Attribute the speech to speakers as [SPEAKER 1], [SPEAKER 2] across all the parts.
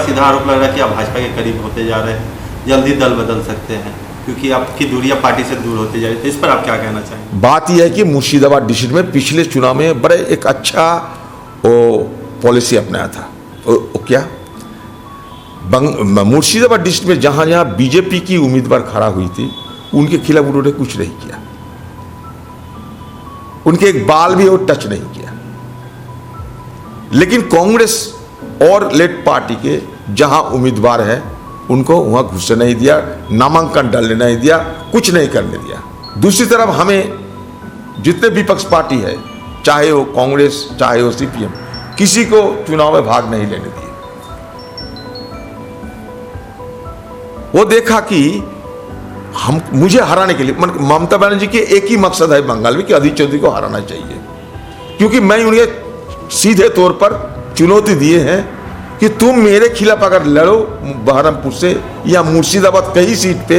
[SPEAKER 1] सीधा आरोप लग रहा है कि आप भाजपा के करीब होते जा रहे हैं, जल्दी दल बदल सकते हैं क्योंकि आपकी दूरियां पार्टी से दूर होती जा रही है। तो इस पर आप क्या कहना चाहेंगे?
[SPEAKER 2] बात यह है कि मुर्शिदाबाद डिस्ट्रिक्ट में पिछले चुनाव में बड़े एक अच्छा पॉलिसी अपनाया था। क्या मुर्शिदाबाद डिस्ट्रिक्ट में जहां जहां बीजेपी की उम्मीदवार खड़ा हुई थी उनके खिलाफ उन्होंने कुछ नहीं किया, उनके एक बाल भी वो टच नहीं किया। लेकिन कांग्रेस और लेट पार्टी के जहां उम्मीदवार है उनको वहां घुसने नहीं दिया, नामांकन डालने नहीं दिया, कुछ नहीं करने दिया। दूसरी तरफ हमें जितने विपक्ष पार्टी है, चाहे वो कांग्रेस चाहे वो सीपीएम, किसी को चुनाव में भाग नहीं लेने दिए। वो देखा कि मुझे हराने के लिए ममता बनर्जी के एक ही मकसद है बंगाल में कि अधीर चौधरी को हराना चाहिए, क्योंकि मैं उन्हें सीधे तौर पर चुनौती दिए हैं कि तुम मेरे खिलाफ अगर लड़ो बहरमपुर से या मुर्शिदाबाद कई सीट पे,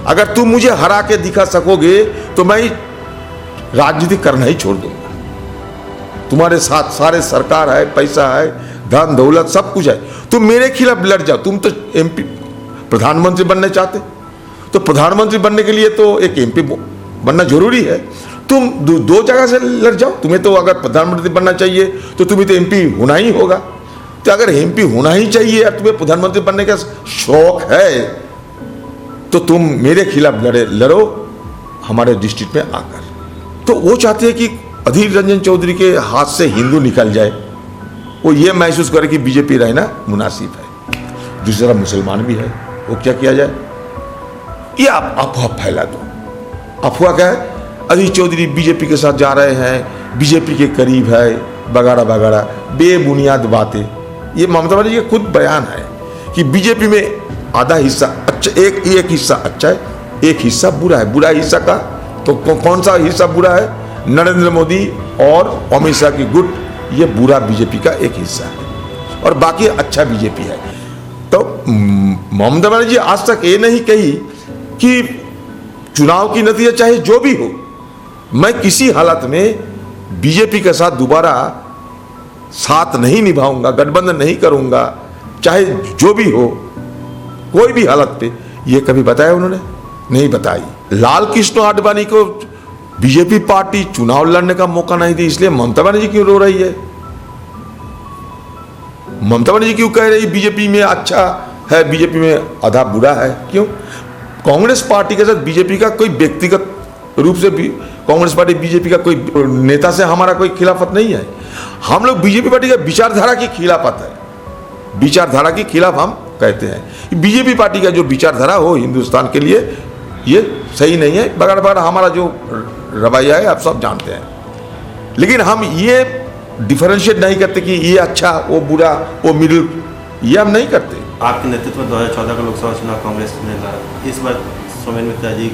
[SPEAKER 2] अगर तुम मुझे हरा के दिखा सकोगे तो मैं राजनीति करना ही छोड़ दूंगा। तुम्हारे साथ सारे सरकार है, पैसा है, धन दौलत सब कुछ है, तुम मेरे खिलाफ लड़ जाओ। तुम तो एमपी प्रधानमंत्री बनना चाहते, तो प्रधानमंत्री बनने के लिए तो एक एमपी बनना जरूरी है। तुम दो जगह से लड़ जाओ। तुम्हें तो अगर प्रधानमंत्री बनना चाहिए तो तुम्हें तो एमपी होना ही होगा। तो अगर एमपी होना ही चाहिए और तुम्हें प्रधानमंत्री बनने का शौक है तो तुम मेरे खिलाफ लड़ो हमारे डिस्ट्रिक्ट में आकर। तो वो चाहते हैं कि अधीर रंजन चौधरी के हाथ से हिंदू निकल जाए, वो ये महसूस करे कि बीजेपी रहना मुनासिब है। दूसरी तरफ मुसलमान भी है, वो क्या किया जाए? ये आप अफवाह फैला दो। अफवाह क्या है? अधीर चौधरी बीजेपी के साथ जा रहे हैं, बीजेपी के करीब है, वगैरह वगैरह बेबुनियाद बातें। ये ममता बनर्जी का खुद बयान है कि बीजेपी में आधा हिस्सा अच्छा, एक हिस्सा अच्छा है, एक हिस्सा बुरा है। बुरा हिस्सा का तो कौन सा हिस्सा बुरा है? नरेंद्र मोदी और अमित शाह की गुट, ये बुरा बीजेपी का एक हिस्सा है और बाकी अच्छा बीजेपी है। तो ममता बनर्जी आज तक ये नहीं कही कि चुनाव की नतीजा चाहे जो भी हो, मैं किसी हालत में बीजेपी के साथ दोबारा साथ नहीं निभाऊंगा, गठबंधन नहीं करूंगा, चाहे जो भी हो, कोई भी हालत पे। ये कभी बताया उन्होंने? नहीं बताई। लाल कृष्ण आडवाणी को बीजेपी पार्टी चुनाव लड़ने का मौका नहीं दी, इसलिए ममता बनर्जी क्यों रो रही है? ममता बनर्जी क्यों कह रही बीजेपी में अच्छा है, बीजेपी में आधा बुरा है? क्यों? कांग्रेस पार्टी के साथ बीजेपी का कोई व्यक्तिगत रूप से भी कांग्रेस पार्टी बीजेपी का कोई नेता से हमारा कोई खिलाफत नहीं है। हम लोग बीजेपी पार्टी का विचारधारा की खिलाफत है, विचारधारा के खिलाफ हम कहते हैं। बीजेपी पार्टी का जो विचारधारा हो हिंदुस्तान के लिए ये सही नहीं है, बगैर बगैर हमारा जो रवैया है आप सब जानते हैं। लेकिन हम ये डिफरेंशिएट नहीं करते कि ये अच्छा वो बुरा वो मिडिल, ये हम नहीं करते।
[SPEAKER 1] आपके नेतृत्व में 2014 का लोकसभा चुनाव कांग्रेस ने लड़ा, इस बार सोमेन मित्रा जी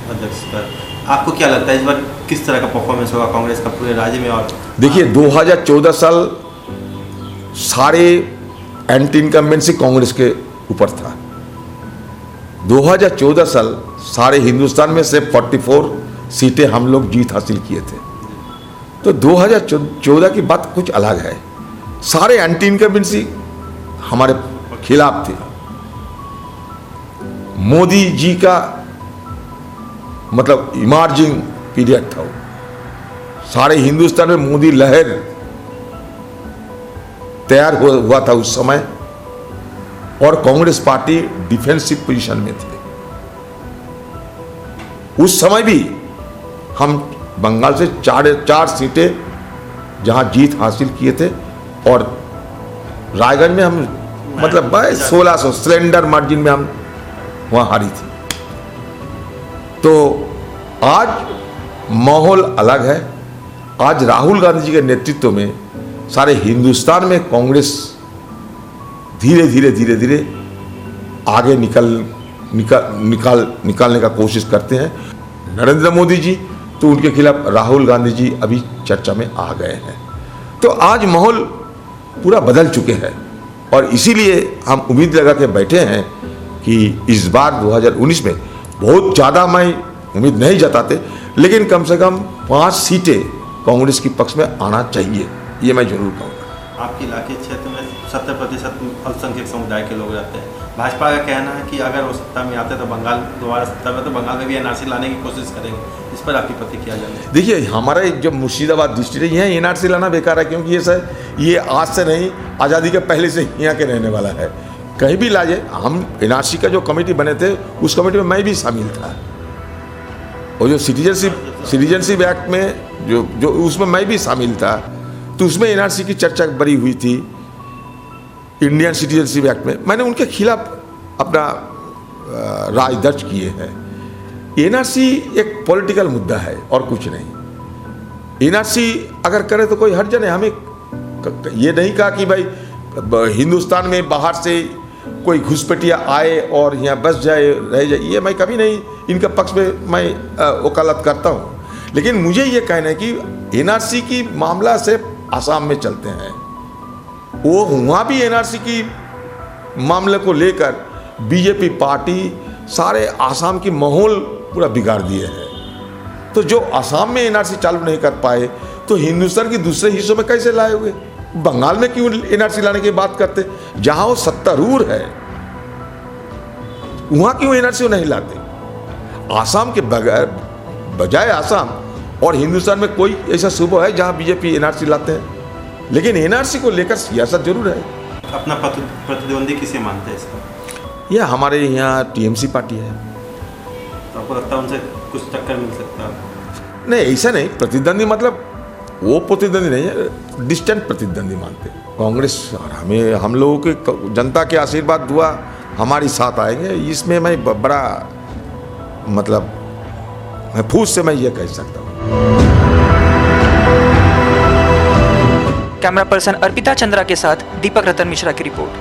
[SPEAKER 1] अध्यक्ष का, आपको क्या लगता है इस बार किस तरह का परफॉर्मेंस होगा कांग्रेस का पूरे राज्य में? और
[SPEAKER 2] देखिए 2014 साल सारे एंटी इनकम्बेंसी कांग्रेस के ऊपर था। 2014 साल सारे हिंदुस्तान में से 44 सीटें हम लोग जीत हासिल किए थे। तो 2014 की बात कुछ अलग है, सारे एंटी इनकम्बेंसी हमारे खिलाफ थे। मोदी जी का मतलब इमर्जिंग पीरियड था वो, सारे हिंदुस्तान में मोदी लहर तैयार हुआ था उस समय। और कांग्रेस पार्टी डिफेंसिव पोजीशन में थे। उस समय भी हम बंगाल से चार सीटें जहां जीत हासिल किए थे और रायगंज में हम मतलब 1600 सिलेंडर मार्जिन में हम वहां हारी थी। तो आज माहौल अलग है। आज राहुल गांधी जी के नेतृत्व में सारे हिंदुस्तान में कांग्रेस धीरे धीरे आगे निकालने का कोशिश करते हैं। नरेंद्र मोदी जी तो उनके खिलाफ राहुल गांधी जी अभी चर्चा में आ गए हैं। तो आज माहौल पूरा बदल चुके हैं और इसीलिए हम उम्मीद लगा के बैठे हैं कि इस बार 2019 में बहुत ज़्यादा मैं उम्मीद नहीं जताते, लेकिन कम से कम 5 सीटें कांग्रेस के पक्ष में आना चाहिए, ये मैं जरूर कहूँगा।
[SPEAKER 1] आपके इलाके क्षेत्र में 70% अल्पसंख्यक समुदाय के लोग रहते हैं। भाजपा का कहना है कि अगर वो सत्ता में आते तो बंगाल दोबारा सत्ता में तो बंगाल में भी एनआरसी लाने की कोशिश करेंगे। इस पर आपकी प्रतिक्रिया जाने।
[SPEAKER 2] देखिए, हमारे जो मुर्शिदाबाद डिस्ट्रिक्ट है, यहाँ एनआरसी लाना बेकार है, क्योंकि ये आज से नहीं, आज़ादी के पहले से यहाँ के रहने वाला है। कहीं भी लाजे, हम एनआरसी का जो कमेटी बने थे उस कमेटी में मैं भी शामिल था, और जो सिटीजनशिप एक्ट में जो उसमें मैं भी शामिल था, तो उसमें एनआरसी की चर्चा बड़ी हुई थी। इंडियन सिटीजनशिप एक्ट में मैंने उनके खिलाफ अपना राय दर्ज किए हैं। एनआरसी एक पॉलिटिकल मुद्दा है और कुछ नहीं। एनआरसी अगर करे तो कोई हर्ज नहीं। हमें ये नहीं कहा कि भाई हिंदुस्तान में बाहर से कोई घुसपैठिया आए और यहाँ बस जाए रह जाए, ये मैं कभी नहीं इनके पक्ष में मैं वकालत करता हूँ। लेकिन मुझे ये कहना है कि एनआरसी की मामला सिर्फ आसाम में चलते हैं, वो वहाँ भी एनआरसी की मामले को लेकर बीजेपी पार्टी सारे आसाम की माहौल पूरा बिगाड़ दिए हैं। तो जो आसाम में एनआरसी चालू नहीं कर पाए तो हिंदुस्तान के दूसरे हिस्सों में कैसे लाए हुए? बंगाल में क्यों एनआरसी लाने की बात करते? जहां वो सत्तारूढ़ है वहां क्यों एनआरसी नहीं लाते? आसाम के बजाय आसाम और हिंदुस्तान में कोई ऐसा सूबा है जहां बीजेपी एनआरसी लाते हैं, लेकिन एनआरसी को लेकर सियासत जरूर है।
[SPEAKER 1] अपना प्रतिद्वंदी किसे मानते हैं इसका?
[SPEAKER 2] यह हमारे यहाँ टीएमसी पार्टी है।
[SPEAKER 1] तो आपको लगता है उनसे कुछ टक्कर मिल सकता है?
[SPEAKER 2] नहीं, ऐसा नहीं। प्रतिद्वंदी मतलब वो प्रतिद्वंदी नहीं है, डिस्टेंट प्रतिद्वंदी मानते हैं कांग्रेस। और हम लोगों के जनता के आशीर्वाद दुआ हमारी साथ आएंगे, इसमें मैं बड़ा मतलब महफूज से मैं ये कह सकता हूँ।
[SPEAKER 3] कैमरा पर्सन अर्पिता चंद्रा के साथ दीपक रतन मिश्रा की रिपोर्ट।